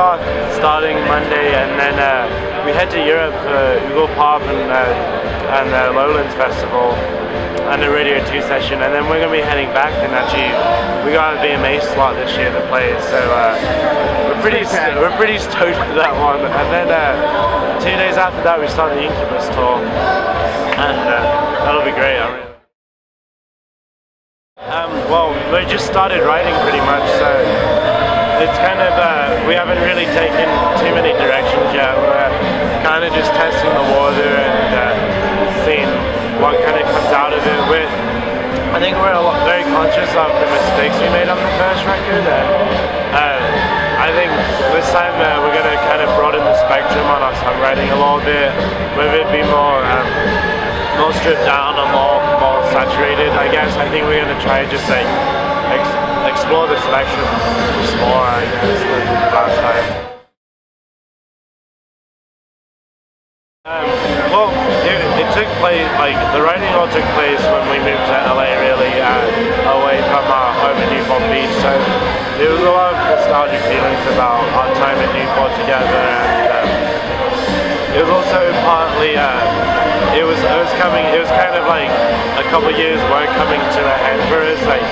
car starting Monday, and then we head to Europe for Google Pop and Lowlands Festival and the Radio 2 session, and then we're going to be heading back, and actually we got a VMA slot this year to play, so we're pretty stoked for that one. And then 2 days after that we start the Incubus tour, and that'll be great. Well, we just started writing pretty much, so it's kind of, we haven't really taken too many directions yet. We're kind of just testing the water and seeing what kind of comes out of it. I think we're very conscious of the mistakes we made on the first record, and I think this time we're going to kind of broaden the spectrum on our songwriting a little bit, maybe be more stripped down or more saturated, I guess. I think we're going to try and just like explore the spectrum just more, I guess, than last time. Well, it took place, like the writing all took place when we moved to LA, really, away from our home in Newport Beach, so there was a lot of nostalgic feelings about our time in Newport together, and it was also partly, it was kind of like a couple of years work coming to a head for us. Like,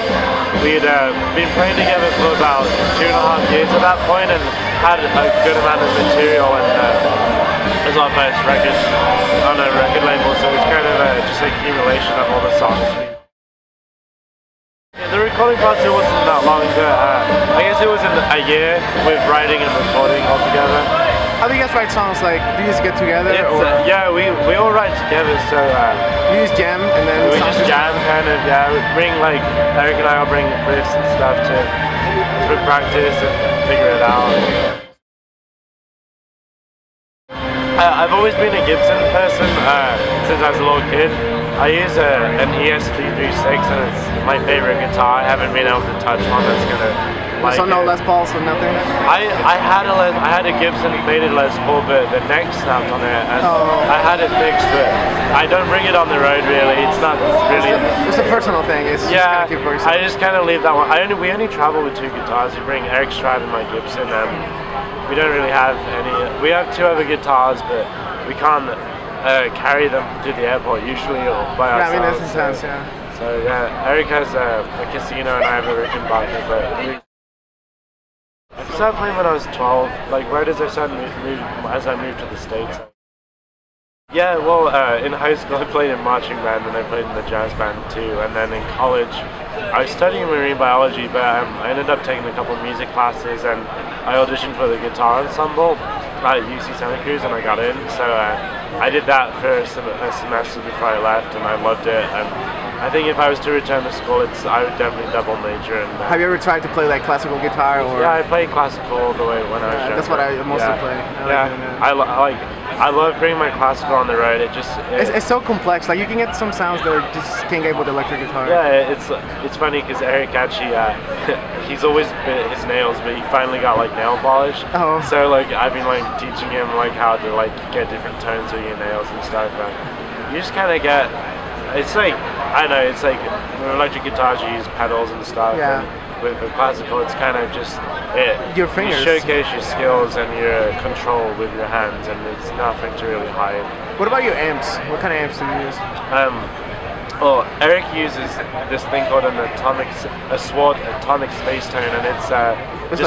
we'd been playing together for about 2.5 years at that point, and had a good amount of material, and it was our first record on a record label, so it was kind of just an accumulation of all the songs. Yeah, the recording process wasn't that long, but I guess it was a year with writing and recording all together. How do you guys write songs? Like, do you just get together? Yeah, we all write together, so you just jam, and then we just jam, kind of. Yeah, we bring, like, Eric and I will bring riffs and stuff to practice and figure it out. I've always been a Gibson person since I was a little kid. I use an ES336, and it's my favorite guitar. I haven't been able to touch one that's gonna. So no Les Paul, so nothing? I had a Gibson faded Les Paul, but the neck snapped on it, and I had it fixed, but I don't bring it on the road really. It's not really. It's a personal thing. It's yeah. Just kind of I just kind of leave that one. We only travel with 2 guitars. We bring Eric Strad and my Gibson. We don't really have any. We have 2 other guitars, but we can't carry them to the airport usually or by ourselves. Yeah, I mean that's intense. Yeah. So yeah, Eric has a casino, and I have a Rickenbacker, but. I started playing when I was 12, like right as I moved to the States. Yeah, well, in high school I played in marching band, and I played in the jazz band too, and then in college I was studying marine biology, but I ended up taking a couple of music classes, and I auditioned for the guitar ensemble at UC Santa Cruz, and I got in, so I did that for a semester before I left, and I loved it. And I think if I was to return to school, I would definitely double major. And have you ever tried to play like classical guitar? Or? Yeah, I played classical all the way when I was younger. That's what I mostly play. I love bringing my classical on the road. It's so complex. Like you can get some sounds that just can't get with electric guitar. Yeah, it's funny because Eric actually he's always bit his nails, but he finally got like nail polish. Oh. So like I've been like teaching him like how to like get different tones with your nails and stuff. And you just kind of get. It's like, I don't know, it's like with electric guitars you use pedals and stuff. Yeah. And with classical it's kind of just your fingers. You showcase your skills and your control with your hands, and it's nothing to really hide. What about your amps? What kind of amps do you use? Well, Eric uses this thing called a SWAT atomic space tone, and it's a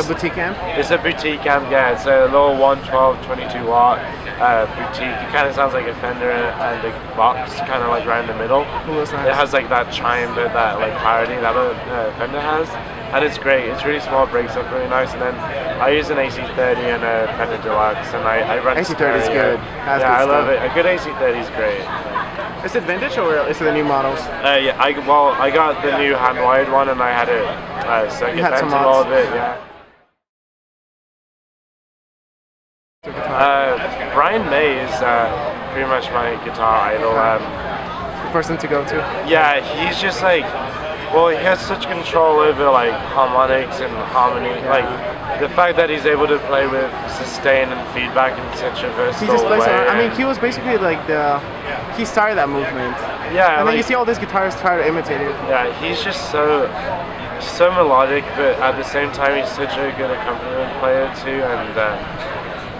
boutique amp? It's a boutique amp, yeah. It's a little 112, 22 watt boutique. It kind of sounds like a Fender and a box, kind of like right in the middle. Ooh, that's nice. It has like that chime, that like clarity that Fender has, and it's great. It's really small, breaks up really nice. And then I use an AC30 and a Fender Deluxe, and I run AC30 is good. That's good I love it. A good AC30 is great. Is it vintage or is it the new models? Yeah, I got the new hand-wired one, and I had it circuit bent a little bit, yeah. Brian May is pretty much my guitar idol. The person to go to? Yeah, he's just like, well, he has such control over like harmonics and harmony. Yeah. Like the fact that he's able to play with sustain and feedback in such a versatile way. I mean, he was basically like he started that movement. Yeah. And then you see all these guitarists try to imitate it. Yeah, he's just so so melodic, but at the same time he's such a good accompaniment player too, and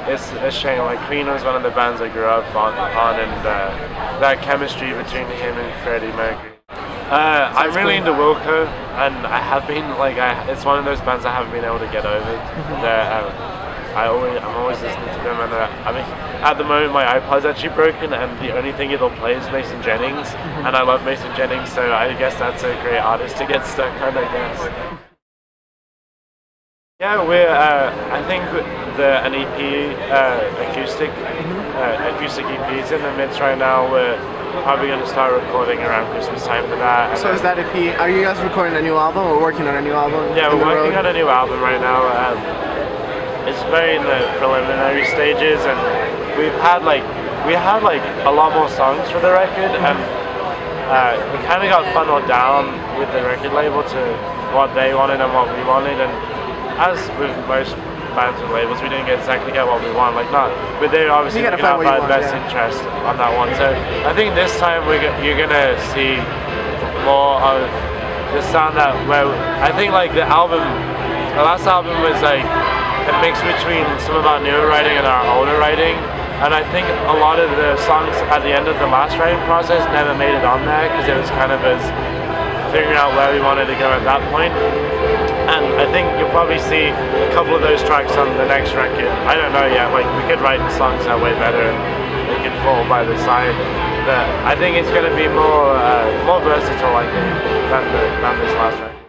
it's a shame. Like Queen was one of the bands I grew up on and that chemistry between him and Freddie Mercury. I'm really into Wilco, and I have been it's one of those bands I haven't been able to get over. I'm always listening to them, and I mean, at the moment my iPod's actually broken, and the only thing it'll play is Mason Jennings, and I love Mason Jennings, so I guess that's a great artist to get stuck on, I guess. Yeah, we're I think an EP, acoustic EP's in the midst right now. We're probably going to start recording around Christmas time for that. So is that EP, are you guys recording a new album or working on a new album? Yeah, we're working on a new album right now. It's very in the preliminary stages, and we had a lot more songs for the record, and we kind of got funneled down with the record label to what they wanted and what we wanted, and as with most bands and labels, we didn't exactly get what we want, but they're obviously looking out for our best interest on that one. So I think this time you're gonna see more of the sound I think the last album was like a mix between some of our newer writing and our older writing, and I think a lot of the songs at the end of the last writing process never made it on there because it was kind of us figuring out where we wanted to go at that point. And I think you'll probably see a couple of those tracks on the next record. I don't know yet, we could write songs that way better and they could fall by the side. But I think it's going to be more versatile, I think, than this last record.